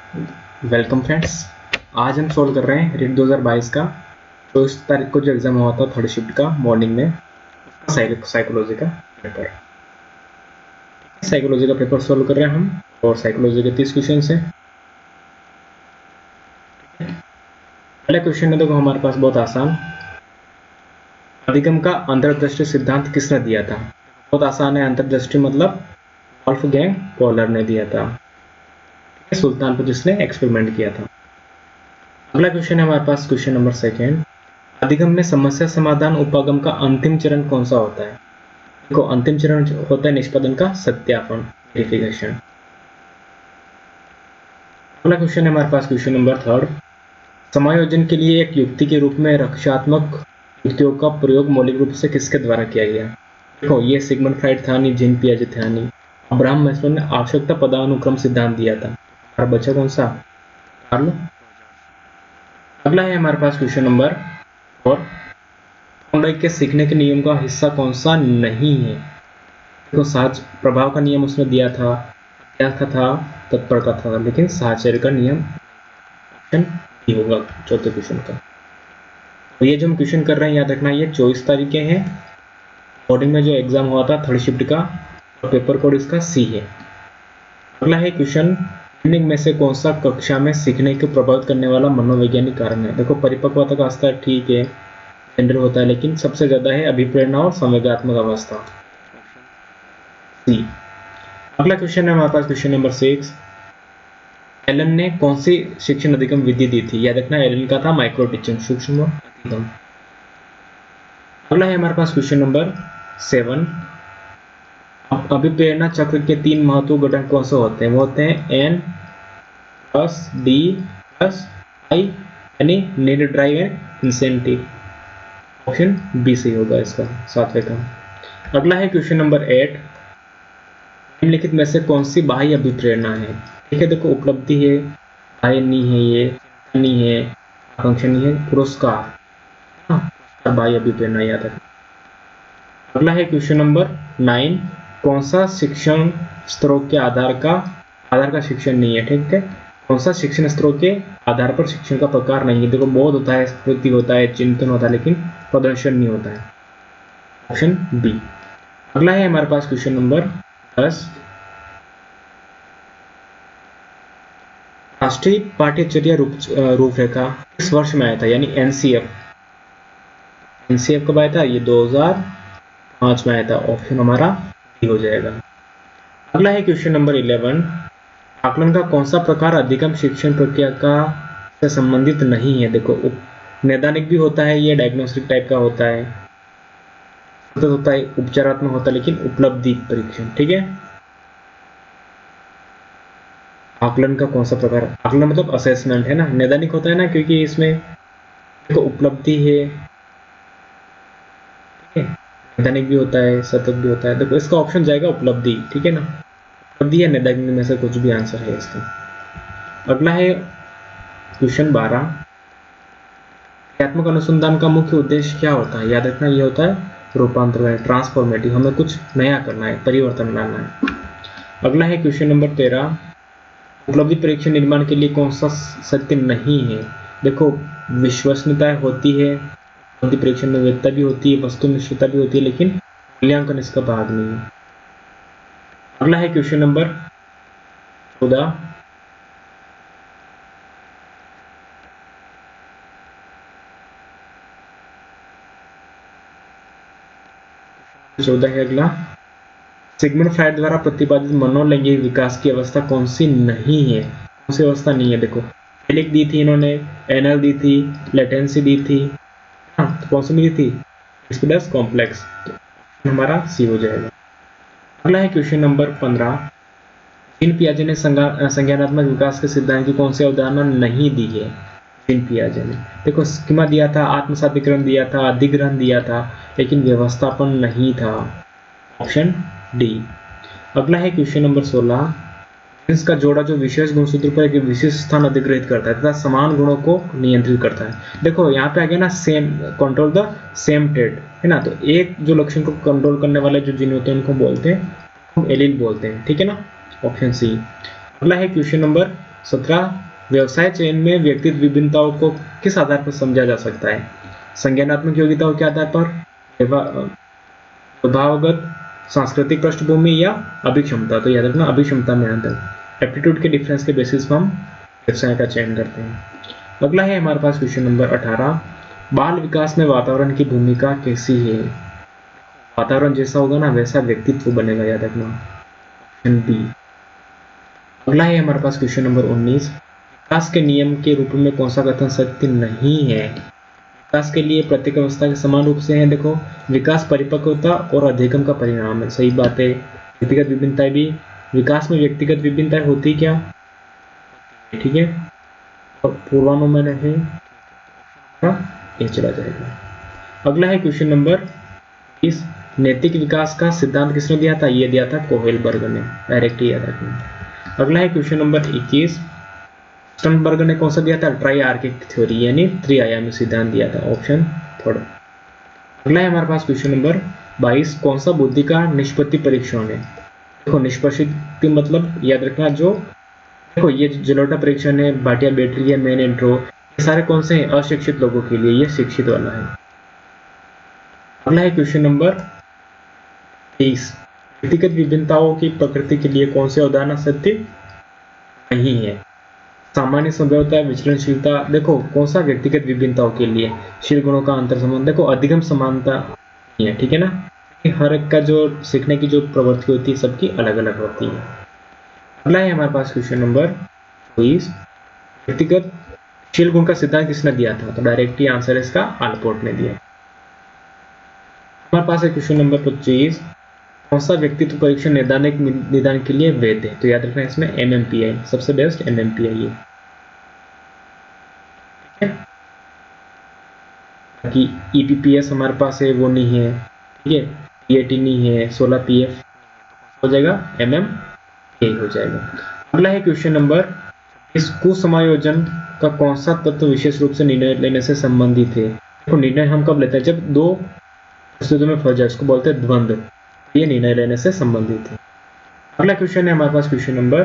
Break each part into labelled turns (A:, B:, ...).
A: Welcome friends. आज हम solve कर रहे हैं रीट 2022 का। तो इस तारीख को जो एग्जाम हुआ था थर्ड शिफ्ट का मॉर्निंग में, साइकोलॉजी का पेपर। साइकोलॉजी का पेपर सोल्व कर रहे हैं हम, और साइकोलॉजी के 30 क्वेश्चन है। पहला क्वेश्चन है, देखो हमारे पास बहुत आसान। अधिगम का अंतर्दृष्टि सिद्धांत किसने दिया था? बहुत आसान है। अंतर्दृष्टि मतलब वोल्फगैंग पॉलर ने दिया था, सुल्तान पर जिसने एक्सपेरिमेंट किया था। अगला क्वेश्चन है हमारे पास, क्वेश्चन नंबर 2। अधिगम में समस्या समाधान उपागम का अंतिम चरण कौन सा होता है? देखो, अंतिम चरण होता है निष्पादन का सत्यापन, वेरिफिकेशन। अगला क्वेश्चन है हमारे पास, क्वेश्चन नंबर 3। समायोजन के लिए एक युक्ति के रूप में रक्षात्मक युक्तियों का प्रयोग मौलिक रूप से किसके द्वारा किया गया? देखो, ये सिगमंड फ्राइड था नहीं, जीन पियाजे था नहीं, अब्राहम मैस्लो ने आवश्यकता पदानुक्रम सिद्धांत दिया था। हमारा बच्चा कौन सा? कार्ल। अगला है हमारे पास क्वेश्चन नंबर 4। थॉर्नडाइक के सीखने के नियम का हिस्सा कौन सा नहीं है? देखो, सहज प्रभाव का नियम उसने दिया था, अभ्यास का था, तत्पर का था, लेकिन साहचर्य का नियम ऑप्शन बी होगा चौथे क्वेश्चन का। तो ये जो हम क्वेश्चन कर रहे हैं, याद रखना, ये 24 तारीख के हैं। मॉर्निंग में जो एग्जाम हुआ था थर्ड शिफ्ट का, और पेपर कोड इसका सी है। अगला है क्वेश्चन, निम्न में से कौन सा कक्षा में सीखने को प्रभावित करने वाला मनोवैज्ञानिक कारण है? देखो, परिपक्वता का स्तर ठीक है, जेंडर होता है, लेकिन सबसे ज्यादा है अभिप्रेरणा और संवेगात्मक अवस्था, सी। अगला क्वेश्चन है हमारे पास, क्वेश्चन नंबर 6। एलन ने कौन सी शिक्षण अधिगम विधि दी थी? याद रखना, एलन का था माइक्रो टीचिंग, सूक्ष्म अधिगम। अगला है हमारे पास क्वेश्चन नंबर 7। अभिप्रेरणा चक्र के 3 महत्वपूर्ण घटक कौन से होते हैं? वो होते हैं N plus D plus I, यानी need, drive and incentive. Option B सही होगा इसका, सातवें का। अगला है क्वेश्चन नंबर 8। निम्नलिखित में से कौन सी बाह्य अभिप्रेरणा है? ठीक है, देखो, उपलब्धि है, बाह्य नहीं है, ये नहीं है, आकांक्षा नहीं है, पुरस्कार, बाह्य अभिप्रेरणा, याद रखना। अगला है क्वेश्चन नंबर 9। कौन सा शिक्षण स्तरों के आधार का शिक्षण नहीं है? ठीक है, कौन सा शिक्षण स्तरों के आधार पर शिक्षण का प्रकार नहीं है? देखो, बोध होता है, स्मृति होता है, चिंतन होता है, लेकिन प्रदर्शन नहीं होता है। Option B. अगला है हमारे पास क्वेश्चन नंबर 10। राष्ट्रीय पाठ्यचर्या रूपरेखा किस वर्ष में आया था? यानी एनसीएफ कब आया था? ये 2005 में आया था। ऑप्शन हमारा बी हो जाएगा। अगला है क्वेश्चन नंबर 11। आकलन का कौन सा प्रकार अधिगम शिक्षण प्रक्रिया का से संबंधित नहीं है? देखो, नैदानिक भी होता है, ये डायग्नोस्टिक टाइप का होता है, उपचारात्मक होता है, लेकिन उपलब्धि परीक्षण। ठीक है, आकलन का कौन सा प्रकार? आकलन मतलब असेसमेंट है ना, नैदानिक होता है ना, क्योंकि इसमें देखो उपलब्धि है, नैदानिक भी होता है, सतत भी होता है। देखो, इसका ऑप्शन जाएगा उपलब्धि। ठीक है ना, उपलब्धि या नैदानिक में से कुछ भी आंसर है इसका। अगला है क्वेश्चन 12। क्रियात्मक अनुसंधान का मुख्य उद्देश्य क्या होता है? याद रखना, ये होता है रूपांतरण, ट्रांसफॉर्मेटिव, हमें कुछ नया करना है, परिवर्तन लाना है। अगला है क्वेश्चन नंबर 13। उपलब्धि परीक्षण निर्माण के लिए कौन सा सत्य नहीं है? देखो, विश्वसनीयता होती है, उपलब्धि परीक्षण में वैधता भी होती है, वस्तुनिष्ठता भी होती है, लेकिन मूल्यांकन इसका भाग नहीं है। अगला है क्वेश्चन नंबर 14। 14 है अगला। सिगमंड फ्राइड द्वारा प्रतिपादित मनोलैंगिक विकास की अवस्था कौन सी नहीं है? कौन सी अवस्था नहीं है? देखो, एलिक दी थी इन्होंने, एनल दी थी, लेटेंसी दी थी, तो कौन सी दी थी? Expeditious complex. तो हमारा सी हो जाएगा। अगला है क्वेश्चन नंबर 15। जीन पियाजे ने संज्ञानात्मक विकास के सिद्धांत की कौन सी अवधारणा नहीं दी है? जीन पियाजे ने, देखो, स्कीमा दिया था, आत्मसातीकरण दिया था, अधिग्रहण दिया था, लेकिन व्यवस्थापन नहीं था। Option D. अगला है क्वेश्चन नंबर 16। जीन्स का जोड़ा जो विशेष गुणसूत्र पर एक विशिष्ट स्थान अधिग्रहित करता है तथा समान गुणों को नियंत्रित करता है। देखो, यहाँ पे आ गया ना, same control the same trait, है ना। तो एक जो लक्षण को कंट्रोल करने वाले जो जीन होते हैं उनको बोलते हैं, हम एलील बोलते हैं। ठीक है ना, ऑप्शन सी। अगला है क्वेश्चन नंबर 17 व्यवसाय चयन में व्यक्तिगत विभिन्नताओं को किस आधार पर समझा जा सकता है? संज्ञानात्मक योग्यताओं के आधार पर, स्वभावगत, सांस्कृतिक पृष्ठभूमि या अभिक्षमता। तो याद रखना अभिक्षमता में आता है। एप्टीट्यूड के डिफरेंस के बेसिस पर हम व्यवसाय का चयन करते हैं। अगला है हमारे पास क्वेश्चन नंबर 18, बाल विकास में वातावरण की भूमिका कैसी है? वातावरण जैसा होगा ना वैसा व्यक्तित्व बनेगा, याद रखना, ऑप्शन बी। अगला है हमारे पास क्वेश्चन नंबर 19, विकास के नियम के रूप में कौन सा कथन सत्य नहीं है? विकास के लिए प्रत्येक अवस्था के समान रूप से है। देखो, विकास परिपक्वता और अधिगम का परिणाम है, सही बात है। व्यक्तिगत विभिन्नताएं भी, विकास में व्यक्तिगत विभिन्नताएं होती क्या? ठीक है, और पूर्वानुमान है, ये चला जाएगा। अगला है क्वेश्चन नंबर 20, नैतिक विकास का सिद्धांत किसने दिया था? ये दिया था कोहेलबर्ग ने, डायरेक्ट याद रखना। अगला है क्वेश्चन नंबर 21, स्टर्नबर्ग ने कौन सा दिया था? ट्राइआर्किक थ्योरी यानी त्रिआयामी सिद्धांत दिया था, ऑप्शन थर्ड। अगला है हमारे पास क्वेश्चन नंबर 22, कौन सा बुद्धि का निष्पत्ति परीक्षण है? देखो, निष्पत्ति मतलब याद रखना, जो देखो ये जलोटा परीक्षण है, भाटिया बैटरी है, मेन इंट्रो, ये सारे कौन से हैं? अशिक्षित लोगों के लिए, ये शिक्षित वाला है। अगला है क्वेश्चन नंबर 23, व्यक्तिगत विभिन्नताओं की प्रकृति के लिए कौन से उदाहरण सत्य नहीं है? सामान्य संभवता, विचलनशीलता, देखो कौन सा व्यक्तिगत विभिन्नताओं के लिए? शील गुणों का अंतर संबंध, देखो अधिगम समानता नहीं है, ठीक है ना, हर एक का जो सीखने की जो प्रवृत्ति होती है सबकी अलग अलग होती है। अगला है हमारे पास क्वेश्चन नंबर 24, व्यक्तिगत शील गुण का सिद्धांत किसने दिया था? तो डायरेक्ट ही आंसर इसका आलपोर्ट ने दिया। हमारे पास है क्वेश्चन नंबर 25, कौन सा व्यक्तित्व परीक्षण नैदानिक निदान के लिए वैध है? तो याद रखना इसमें MMPI सबसे बेस्ट, MMPI है, ठीक है। बाकी EPPS हमारे पास है, वो नहीं है, ठीक है। PAT नहीं है, 16 PF हो जाएगा, MMPI हो जाएगा। अगला है क्वेश्चन नंबर, इस कुसमायोजन का कौन सा तत्व विशेष रूप से निर्णय लेने से संबंधित है? देखो, निर्णय हम कब लेते हैं? जब दो परिस्थितियों में फंस जाए, इसको बोलते हैं द्वंद्व, ये निर्णय लेने से संबंधित है। अगला क्वेश्चन है हमारे पास क्वेश्चन नंबर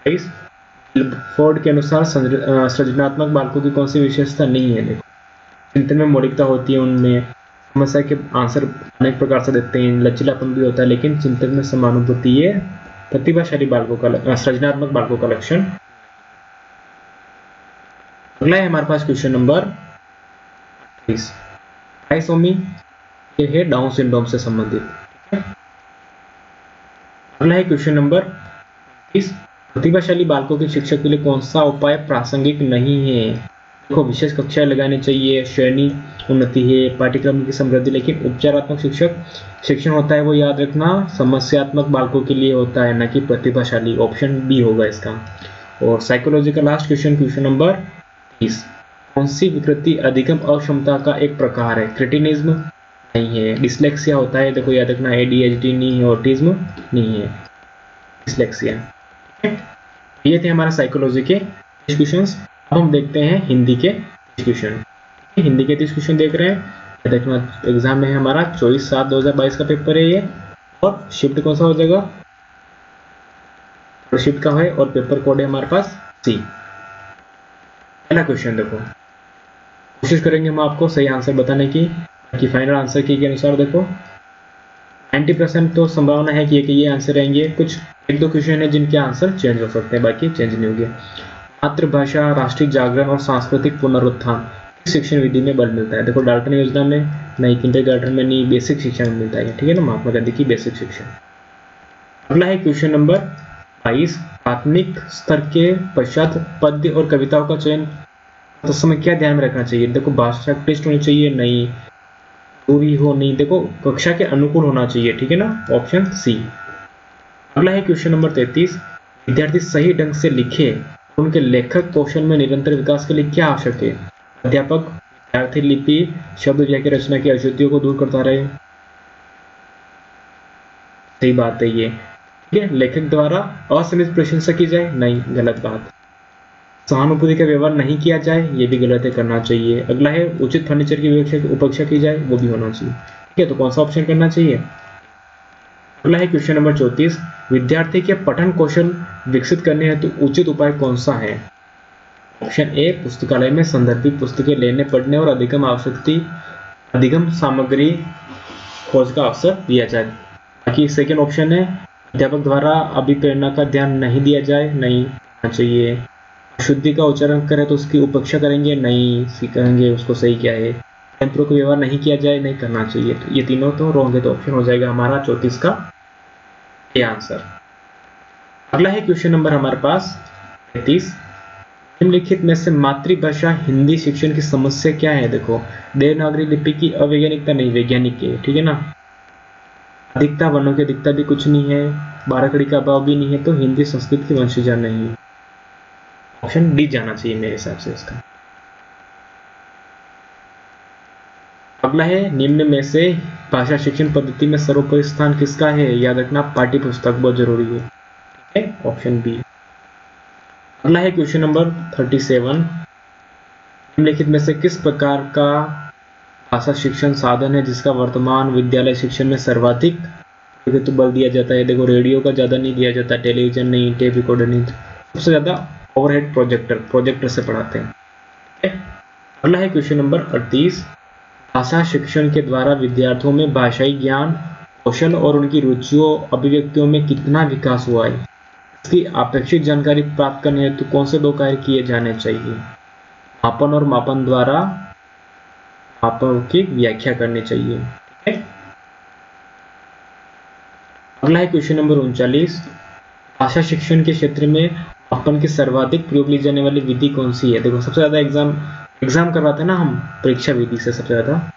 A: 23, फोर्ड के अनुसार सृजनात्मक बालकों की कौन सी विशेषता नहीं है? देखो, चिंतन में मौलिकता होती है, उनमें समस्या के आंसर अनेक प्रकार से देते हैं, लचीलापन भी होता है, लेकिन चिंतन में समानुभूति ये प्रतिभाशाली बालकों का, सृजनात्मक बालकों का लक्षण। अगला है हमारे पास क्वेश्चन नंबर 28, ट्राइसोमी, ये है डाउन सिंड्रोम से संबंधित। अगला है क्वेश्चन नंबर 30, प्रतिभाशाली बालकों के शिक्षक के लिए कौन सा उपाय प्रासंगिक नहीं है? देखो, विशेष कक्षाएं लगानी चाहिए, श्रेणी उन्नति है, पाठ्यक्रम की समृद्धि, लेकिन उपचारात्मक शिक्षण होता है वो याद रखना समस्यात्मक बालकों के लिए होता है, न कि प्रतिभाशाली, ऑप्शन बी होगा इसका। और साइकोलॉजी का लास्ट क्वेश्चन, क्वेश्चन नंबर 30, कौन सी विकृति अधिगम अक्षमता का एक प्रकार है? क्रिटिनिज्म नहीं है, डिसलेक्सिया होता है, देखो याद रखना, ADHD नहीं है, ऑटिज्म नहीं है, डिसलेक्सिया। ये थे हमारे साइकोलॉजी के क्वेश्चंस। अब हम देखते हैं हिंदी के क्वेश्चन। हिंदी के 30 क्वेश्चन देख रहे हैं, देखना एग्जाम में हमारा 24/7/2022 का पेपर है ये, और शिफ्ट कौन सा हो जाएगा? शिफ्ट का है, और पेपर कोड है हमारे पास C। पहला क्वेश्चन देखो, कोशिश करेंगे हम आपको सही आंसर बताने की, कि फाइनल आंसर की के अनुसार देखो 90% तो संभावना है कि ये आंसर रहेंगे, कुछ एक दो क्वेश्चन है जिनके आंसर चेंज हो सकते हैं, बाकी चेंज नहीं होंगे। मातृभाषा, राष्ट्रीय जागरण और सांस्कृतिक पुनरुत्थान किस शिक्षण विधि में बल मिलता है? देखो, डाल्टन योजना में नहीं, किंडरगार्टन में नहीं, बेसिक शिक्षा में मिलता है, ठीक है ना, महात्मा गांधी की बेसिक शिक्षा। अगला है क्वेश्चन नंबर 22, प्राथमिक स्तर के पश्चात पद्य और कविताओं का चयन तो समय क्या ध्यान में रखना चाहिए? देखो, भाषा टेस्ट होनी चाहिए, नहीं, दूरी हो नहीं, देखो कक्षा के अनुकूल होना चाहिए, ठीक है ना, ऑप्शन C। अगला है क्वेश्चन नंबर 33, विद्यार्थी सही ढंग से लिखे, उनके लेखक कौशल में निरंतर विकास के लिए क्या आवश्यक है? अध्यापक विद्यार्थी लिपि शब्द वाक्य रचना की अशुद्धियों को दूर करता रहे, सही बात है ये, ठीक है। लेखक द्वारा असीमित प्रशंसा की जाए, नहीं, गलत बात। सहानुभूति का व्यवहार नहीं किया जाए, ये भी गलत है, करना चाहिए। अगला है उचित फर्नीचर की उपेक्षा की जाए, वो भी होना चाहिए, ठीक है। तो कौन सा ऑप्शन करना चाहिए? अगला है क्वेश्चन नंबर 34, विद्यार्थी के पठन कौशल विकसित करने हेतु उचित उपाय कौन सा है? ऑप्शन ए, पुस्तकालय में संदर्भित पुस्तकें लेने पढ़ने और अधिगम सामग्री खोज का अवसर दिया जाए। बाकी सेकेंड ऑप्शन है, अध्यापक द्वारा अभिप्रेरणा का ध्यान नहीं दिया जाए, नहीं करना चाहिए। शुद्धि का उच्चारण करें तो उसकी उपेक्षा करेंगे, नहीं सीखेंगे उसको सही क्या है। यंत्रों का व्यवहार नहीं किया जाए, नहीं करना चाहिए। तो ये तीनों तो रॉन्ग है, तो ऑप्शन हो जाएगा हमारा 34 का ये आंसर। अगला है क्वेश्चन नंबर हमारे पास 33। निम्नलिखित में से मातृभाषा हिंदी शिक्षण की समस्या क्या है? देखो, देवनागरी लिपि की अवैज्ञानिकता नहीं, वैज्ञानिक है, ठीक है ना। अधिकता, वर्णों की अधिकता भी कुछ नहीं है, बाराखड़ी का अभाव भी नहीं है, तो हिंदी संस्कृत की वंशजा नहीं। ऑप्शन डी जाना चाहिए मेरे हिसाब से इसका। अगला है, निम्न में से भाषा शिक्षण पद्धति में सर्वोपरि स्थान किसका है? याद रखना, पाठ्य पुस्तक बहुत जरूरी है, ठीक है, ऑप्शन बी। अगला है क्वेश्चन नंबर 37। निम्नलिखित में से किस प्रकार का भाषा शिक्षण साधन है जिसका वर्तमान विद्यालय शिक्षण में सर्वाधिक तो बल दिया जाता है? देखो, रेडियो का ज्यादा नहीं दिया जाता, टेलीविजन नहीं, टेप रिकॉर्डर नहीं, सबसे ज्यादा ओवरहेड प्रोजेक्टर से पढ़ाते हैं, ठीक है। अगला है क्वेश्चन नंबर 38। भाषा शिक्षण के द्वारा विद्यार्थियों में भाषाई ज्ञान, कौशल और उनकी रुचियों अभिव्यक्तियों में कितना विकास हुआ है? इसकी अपेक्षित जानकारी प्राप्त करने हेतु कौन से दो कार्य किए जाने चाहिए? मापन और मापन द्वारा मापों की व्याख्या करनी चाहिए, ठीक है। अगला है क्वेश्चन नंबर 39। भाषा शिक्षण के क्षेत्र में मापन की सर्वाधिक प्रयोग ली जाने वाली विधि कौन सी है? देखो, सबसे ज्यादा एग्जाम करवाते हैं ना हम, परीक्षा विधि से सबसे ज्यादा।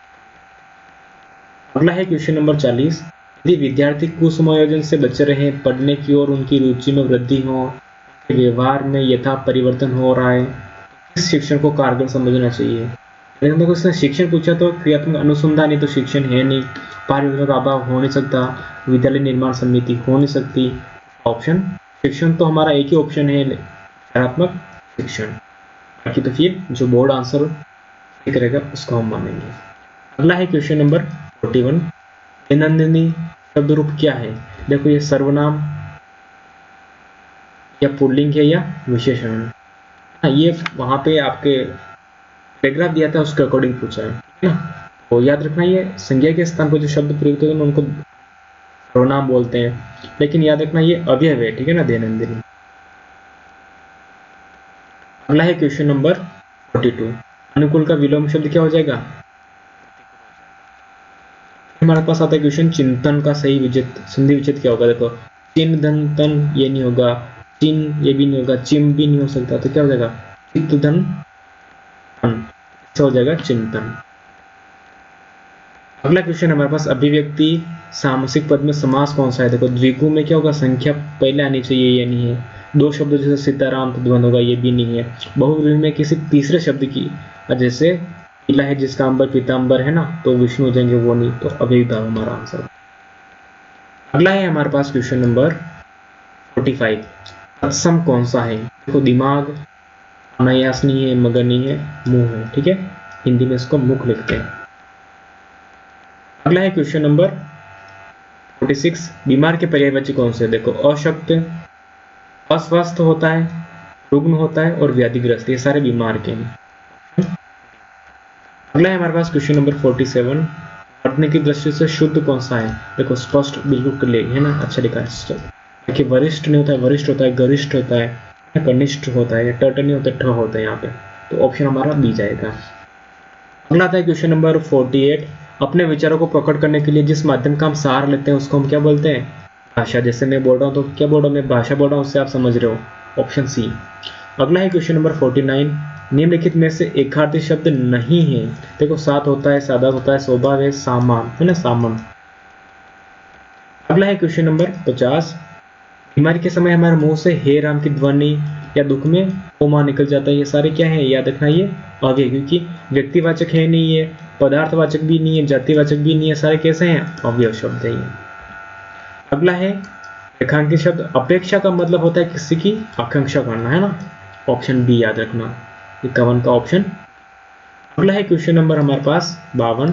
A: अगला है क्वेश्चन नंबर 40। यदि विद्यार्थी कुसमायोजन से बचे रहे, पढ़ने की और उनकी रुचि में वृद्धि हो, व्यवहार में यथा परिवर्तन हो रहा है, इस शिक्षण को कारगर समझना चाहिए। लेकिन देखो, उसने शिक्षण पूछा तो क्रियात्मक अनुसंधान ही तो शिक्षण है नहीं, पारियोजना का अभाव हो नहीं सकता, विद्यालय निर्माण समिति हो नहीं सकती। ऑप्शन शिक्षण तो हमारा एक ही ऑप्शन है, कार्यात्मक शिक्षण। बाकी तो फिर जो बोर्ड आंसर ठीक रहेगा उसको हम मानेंगे। अगला है क्वेश्चन नंबर 41। दैनंदिनी शब्द रूप क्या है? देखो, ये सर्वनाम या पुल्लिंग है या विशेषण है। हाँ, ये वहां पे आपके पैराग्राफ दिया था उसके अकॉर्डिंग पूछा है, ठीक है ना। तो याद रखना, ये संज्ञा के स्थान पर जो शब्द प्रयुक्त होते हैं उनको सर्वनाम बोलते हैं, लेकिन याद रखना ये अवयव है, ठीक है ना, दैनंदिनी। अगला है क्वेश्चन नंबर 42। अनुकूल का विलोम शब्द क्या हो जाएगा? हमारे पास आता है क्वेश्चन, चिंतन का सही संधि विच्छेद क्या होगा? देखो, चिन्ह धन तन ये नहीं होगा, चिन्ह ये भी नहीं होगा, चिम भी नहीं हो सकता, तो क्या हो जाएगा? चित्त धन तन, हो जाएगा चिंतन। अगला क्वेश्चन हमारे पास, अभिव्यक्ति सामसिक पद में समास कौन सा है? देखो, द्विगु में क्या होगा? संख्या पहले आनी चाहिए, ये नहीं है। दो शब्दों जैसे सीताराम तद्वंद होगा, ये भी नहीं है। बहुव्रीहि में किसी तीसरे शब्द की, जैसे पीला है जिसका अंबर पीतांबर है ना, तो विष्णु हो जाएंगे, वो नहीं, तो अभिभाव हमारा आंसर। अगला है हमारे पास क्वेश्चन नंबर 45। तत्सम कौन सा है? देखो, दिमाग, अनायास नहीं है, मगर नहीं है, मुंह है, ठीक है, हिंदी में इसको मुख लिखते हैं। अगला है क्वेश्चन नंबर 46। बीमार के पर्यायवाची कौन से? देखो, अशक्त, अस्वस्थ होता है, रुग्ण होता है और व्याधिग्रस्त, ये सारे बीमार के हैं। अगला है हमारे पास क्वेश्चन नंबर 47। पढ़ने की दृष्टि से शुद्ध कौन सा है? देखो, स्पष्ट, बिल्कुल क्लियर है ना, अच्छा लिखा है। देखिए, वरिष्ठ नहीं होता है, वरिष्ठ होता है, गरिष्ठ होता है, कनिष्ठ होता है, टट नहीं होता, ठ होता है यहाँ पे, तो ऑप्शन हमारा बी जाएगा। अगला आता है क्वेश्चन नंबर 48। अपने विचारों को प्रकट करने के लिए जिस माध्यम का हम सहारा लेते हैं उसको हम क्या बोलते हैं? भाषा। जैसे मैं बोल रहा हूँ तो क्या बोल रहा हूँ? मैं भाषा बोल रहा हूँ, उससे आप समझ रहे हो, ऑप्शन सी। अगला है क्वेश्चन नंबर 49। निम्नलिखित में से एकार्थी शब्द नहीं है। देखो, साथ होता है, सादा होता है, स्वभाव है, सामान है ना, सामान। अगला है क्वेश्चन नंबर 50। बीमारी के समय हमारे मुंह से हे राम की ध्वनि या दुख में ओ मां निकल जाता है, ये सारे क्या है? याद रखना, ये अव्यय, क्योंकि व्यक्तिवाचक है नहीं है, पदार्थवाचक भी नहीं है, जातिवाचक भी नहीं है, सारे कैसे हैं? अव्यय शब्द है ये। अगला है रेखांकित शब्द। अपेक्षा का मतलब होता है किसी की आकांक्षा करना, है ना, ऑप्शन बी याद रखना, 51 का ऑप्शन। अगला है क्वेश्चन नंबर हमारे पास 52।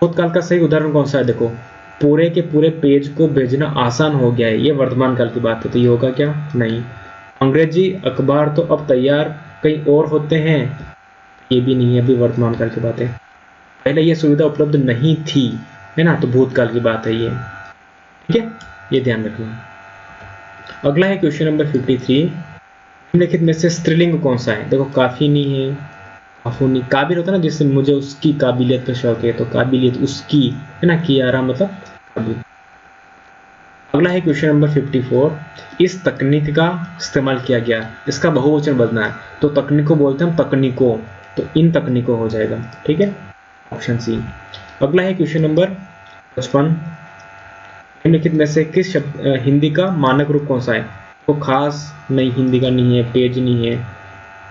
A: भूतकाल का सही उदाहरण कौन सा है? देखो, पूरे के पूरे पेज को भेजना आसान हो गया है, ये वर्तमान काल की बात है, तो ये होगा क्या? नहीं। अंग्रेजी अखबार तो अब तैयार कहीं और होते हैं, ये भी नहीं है, अभी वर्तमान काल की बात है। पहले ये सुविधा उपलब्ध नहीं थी, है ना, तो भूतकाल की बात है ये, ठीक है, ये ध्यान रखना। अगला है क्वेश्चन नंबर 53, निम्नलिखित में से स्त्रीलिंग कौन सा है? देखो काफी नहीं है, काफूनी, काबिल होता है ना, जैसे मुझे उसकी काबिलियत पे शौक है, तो काबिलियत उसकी, है ना, कियारा मतलब काबिल। अगला है क्वेश्चन नंबर 54, इस तकनीक का इस्तेमाल किया गया, इसका बहुवचन बदलना है, तो तकनीकों बोलते हैं हम, तकनीकों, तो इन तकनीकों हो जाएगा, ठीक है, ऑप्शन सी। अगला है क्वेश्चन नंबर 55, निम्नलिखित में से किस शब्द हिंदी का मानक रूप कौन सा है? तो खास नहीं, हिंदी का नहीं है, पेज नहीं है,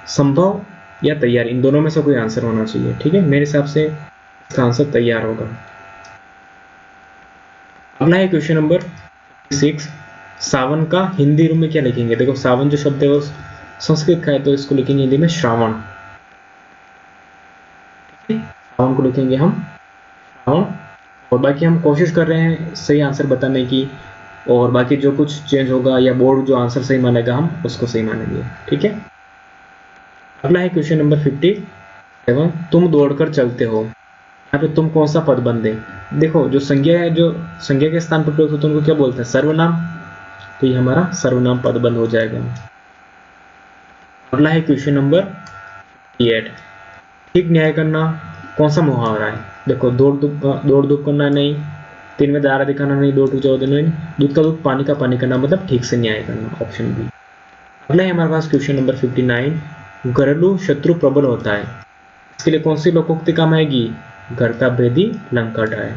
A: संभव या तैयार, इन दोनों में से कोई आंसर होना चाहिए, ठीक है, मेरे हिसाब से इसका आंसर तैयार होगा। अगला है क्वेश्चन नंबर 6, सावन का हिंदी रूप में क्या लिखेंगे? देखो सावन जो शब्द है वो संस्कृत का है, तो इसको लिखेंगे हिंदी में श्रावण, सावन को लिखेंगे हम श्रावण। और बाकी हम कोशिश कर रहे हैं सही आंसर बताने की, और बाकी जो कुछ चेंज होगा या बोर्ड जो आंसर सही मानेगा हम उसको सही मानेंगे, ठीक है। अगला है क्वेश्चन नंबर 57, तुम दौड़कर चलते हो, यहाँ पे तुम कौन सा पद बंधे? देखो जो संज्ञा है, जो संज्ञा के स्थान पर प्रयोग होता है उनको क्या बोलते हैं? सर्वनाम, तो ये हमारा सर्वनाम पद बंध हो जाएगा। अगला है क्वेश्चन नंबर 8, ठीक न्याय करना कौन सा मुहावरा है? देखो दौड़ धूप करना नहीं, 3 में दायरा दिखाना नहीं, 2 टू 14 नहीं, दूध का दूध पानी का पानी करना, मतलब ठीक से न्याय करना, ऑप्शन बी। अगला है हमारे पास क्वेश्चन नंबर 59, घरेलू शत्रु प्रबल होता है, इसके लिए कौन सी लोकोक्ति काम आएगी? घर का भेदी लंका ढाए।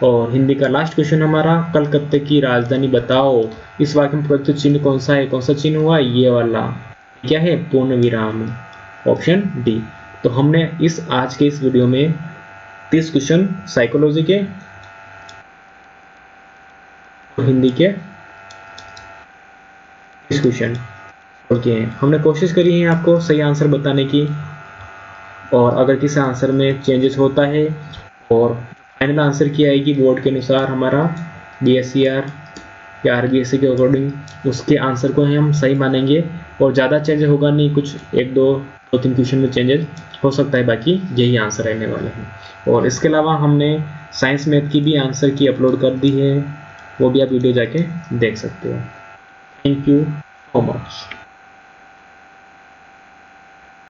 A: और हिंदी का लास्ट क्वेश्चन हमारा, कलकत्ते की राजधानी बताओ, इस वाक्य में प्रयुक्त चिन्ह कौन सा है? कौन सा चिन्ह हुआ? ये वाला, क्या है? पूर्ण विराम, ऑप्शन डी। तो हमने आज के इस वीडियो में 30 क्वेश्चन साइकोलॉजी के और हिंदी के 30 क्वेश्चन किए हैं। हमने कोशिश करी है आपको सही आंसर बताने की, और अगर किसी आंसर में चेंजेस होता है और फाइनल आंसर की आएगी बोर्ड के अनुसार हमारा BSCR या RBSC के अकॉर्डिंग, उसके आंसर को हम सही मानेंगे, और ज़्यादा चेंज होगा नहीं, कुछ 1 2 3 क्वेश्चन में चेंजेस हो सकता है, बाकी यही आंसर रहने वाले हैं। और इसके अलावा हमने साइंस मैथ की भी आंसर की अपलोड कर दी है, वो भी आप वीडियो जाके देख सकते हो। Thank you so much.